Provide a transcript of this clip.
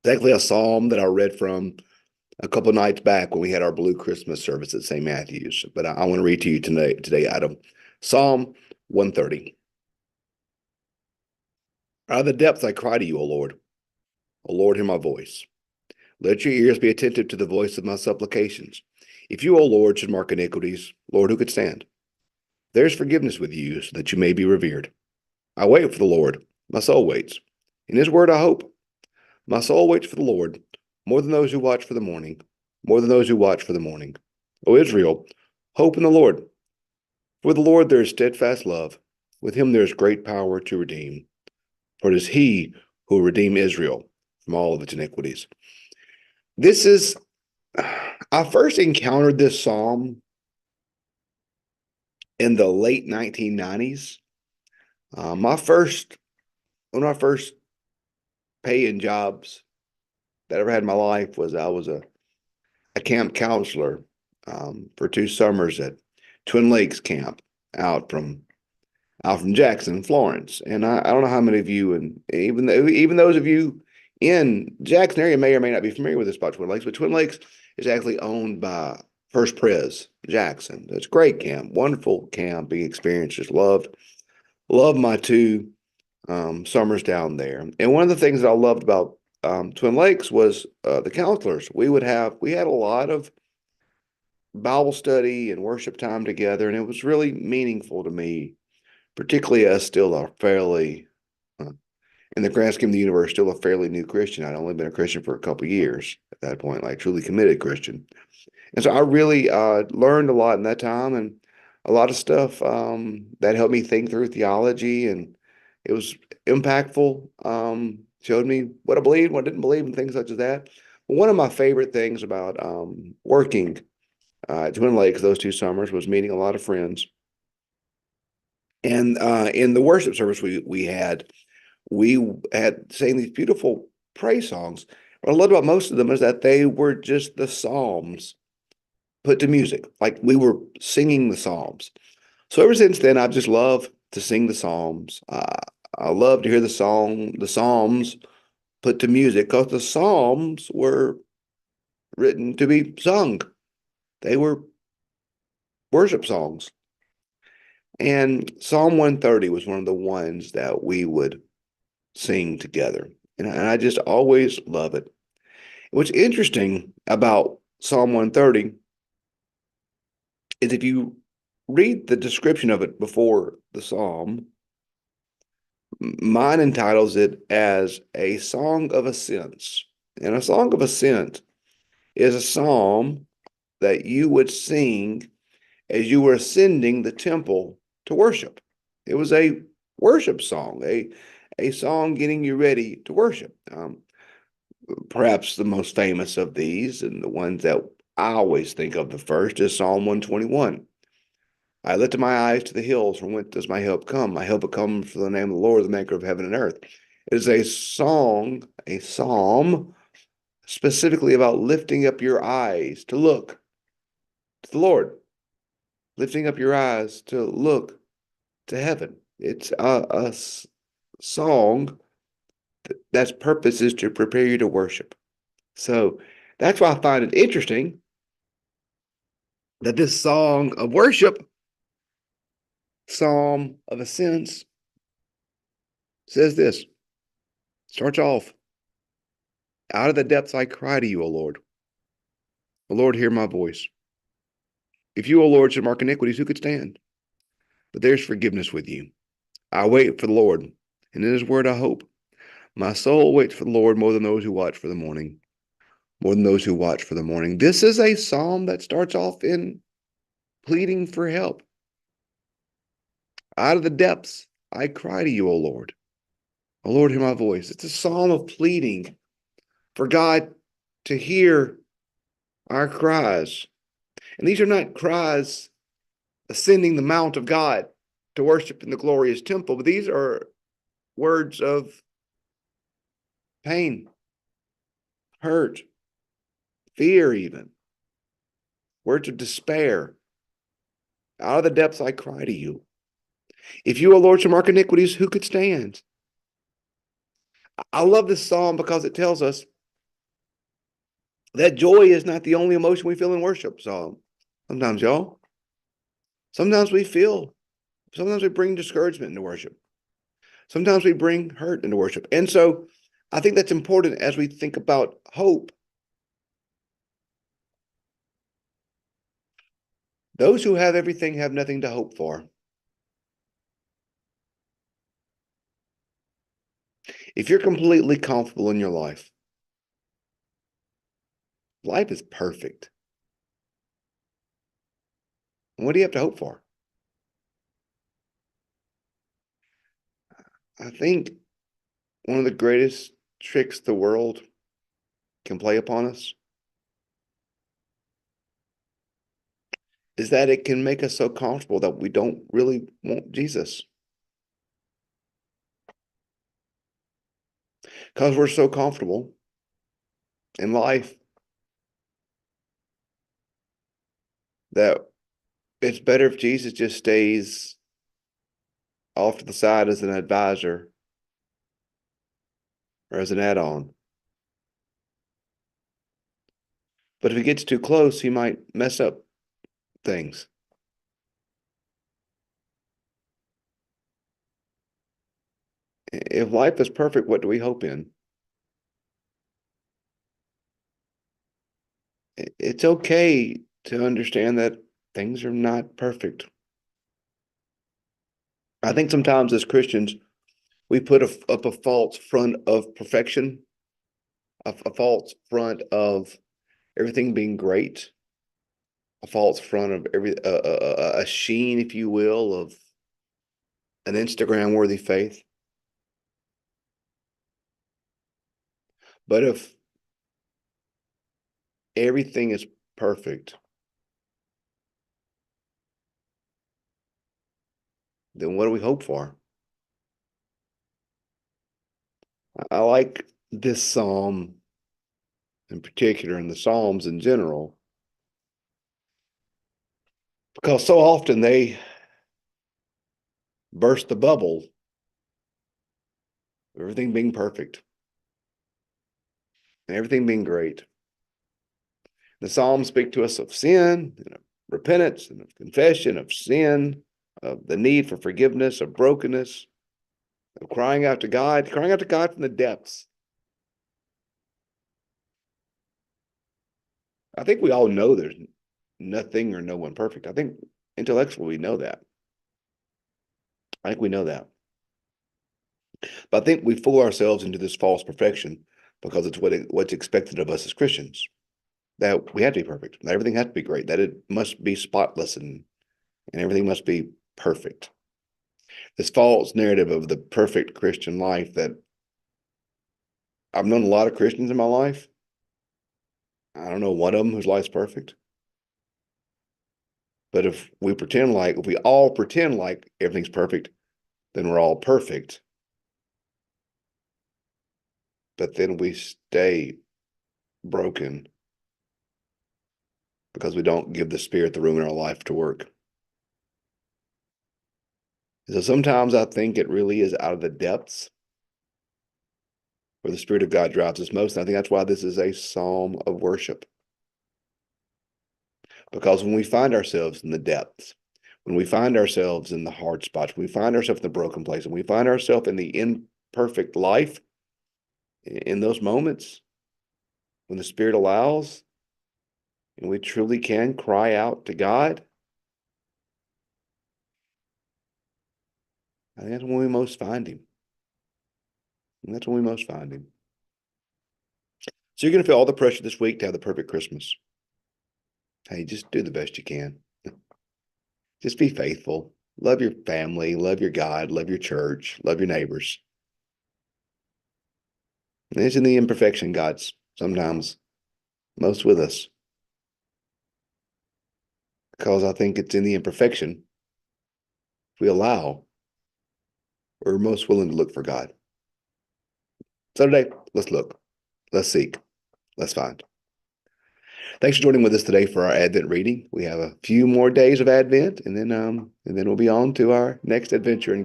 It's actually a psalm that I read from a couple nights back when we had our Blue Christmas service at St. Matthew's. But I want to read to you today out of Psalm 130. Out of the depths I cry to you, O Lord. O Lord, hear my voice. Let your ears be attentive to the voice of my supplications. If you, O Lord, should mark iniquities, Lord, who could stand? There's forgiveness with you, so that you may be revered. I wait for the Lord. My soul waits. In his word I hope. My soul waits for the Lord, more than those who watch for the morning, more than those who watch for the morning. O Israel, hope in the Lord. For the Lord there is steadfast love. With him there is great power to redeem. For it is he who will redeem Israel from all of its iniquities. This is, I first encountered this psalm in the late 1990s. One of my first paying jobs that I ever had in my life was I was a camp counselor for 2 summers at Twin Lakes Camp out from Jackson, Florence. And I don't know how many of you, and even those of you in Jackson area may or may not be familiar with this about Twin Lakes, but Twin Lakes is actually owned by First Pres Jackson. It's a great camp, wonderful camping experience. Just loved my 2 summers down there. And one of the things that I loved about Twin Lakes was the counselors. We had a lot of Bible study and worship time together, and it was really meaningful to me, particularly as still a fairly, uh, in the grand scheme of the universe, still a fairly new Christian. I'd only been a Christian for a couple of years at that point, like truly committed Christian. And so I really learned a lot in that time, and a lot of stuff that helped me think through theology, and it was impactful. Showed me what I believed, what I didn't believe, and things such as that. But one of my favorite things about working at Twin Lakes those 2 summers was meeting a lot of friends. And in the worship service we had sang these beautiful praise songs. What I loved about most of them is that they were just the psalms put to music, like we were singing the psalms. So ever since then, I've just loved to sing the psalms. I love to hear the psalms put to music, because the psalms were written to be sung. They were worship songs. And Psalm 130 was one of the ones that we would sing together. And I just always love it. What's interesting about Psalm 130 is if you read the description of it before the psalm, mine entitles it as a song of ascents. And a song of ascent is a psalm that you would sing as you were ascending the temple to worship. It was a worship song, a song getting you ready to worship. Perhaps the most famous of these, and the ones that I always think of the first, is Psalm 121. I lift my eyes to the hills, from whence does my help come? My help comes from the name of the Lord, the maker of heaven and earth. It is a song, a psalm, specifically about lifting up your eyes to look to the Lord, lifting up your eyes to look to heaven. It's a song that's purpose is to prepare you to worship. So that's why I find it interesting that this song of worship, Psalm of Ascents, says this, starts off, out of the depths I cry to you, O Lord. O Lord, hear my voice. If you, O Lord, should mark iniquities, who could stand? But there's forgiveness with you. I wait for the Lord, and in his word I hope. My soul waits for the Lord more than those who watch for the morning, more than those who watch for the morning. This is a psalm that starts off in pleading for help. Out of the depths, I cry to you, O Lord. O Lord, hear my voice. It's a psalm of pleading for God to hear our cries. And these are not cries ascending the mount of God to worship in the glorious temple, but these are words of pain, hurt, fear, even words of despair. Out of the depths, I cry to you. If you, O Lord, shall mark iniquities, who could stand? I love this psalm because it tells us That joy is not the only emotion we feel in worship. So sometimes, y'all, sometimes we feel, sometimes we bring discouragement into worship. Sometimes we bring hurt into worship. And so I think that's important as we think about hope. Those who have everything have nothing to hope for. If you're completely comfortable in your life, life is perfect. What do you have to hope for? I think one of the greatest tricks the world can play upon us is that it can make us so comfortable that we don't really want Jesus because we're so comfortable in life that it's better if Jesus just stays off to the side as an advisor or as an add-on. But if he gets too close, he might mess up things. If life is perfect, what do we hope in? It's okay to understand that things are not perfect. I think sometimes as Christians, we put up a false front of perfection, a false front of everything being great, a false front of a sheen, if you will, of an Instagram worthy faith. But if everything is perfect, then what do we hope for? I like this psalm in particular, and the psalms in general, because so often they burst the bubble of everything being perfect and everything being great. The Psalms speak to us of sin, and of repentance, and of confession of sin, of the need for forgiveness, of brokenness, of crying out to God from the depths. I think we all know there's nothing or no one perfect. I think intellectually we know that. I think we know that. But I think we fool ourselves into this false perfection because it's what's expected of us as Christians. That we have to be perfect, that everything has to be great, that it must be spotless and everything must be perfect. This false narrative of the perfect Christian life that I've known a lot of Christians in my life. I don't know one of them whose life's perfect. But if we all pretend like everything's perfect, then we're all perfect. But then we stay broken because we don't give the Spirit the room in our life to work. So sometimes I think it really is out of the depths where the Spirit of God drives us most. And I think that's why this is a psalm of worship. Because when we find ourselves in the depths, when we find ourselves in the hard spots, when we find ourselves in the broken place, and we find ourselves in the imperfect life, in those moments, when the Spirit allows, and we truly can cry out to God, I think that's when we most find Him. And that's when we most find Him. So you're going to feel all the pressure this week to have the perfect Christmas. Hey, just do the best you can. Just be faithful. Love your family, love your God, love your church, love your neighbors. And it's in the imperfection God's sometimes most with us. Because I think it's in the imperfection we allow, we're most willing to look for God. So today, let's look, let's seek, let's find. Thanks for joining with us today for our Advent reading. We have a few more days of Advent, and then we'll be on to our next adventure in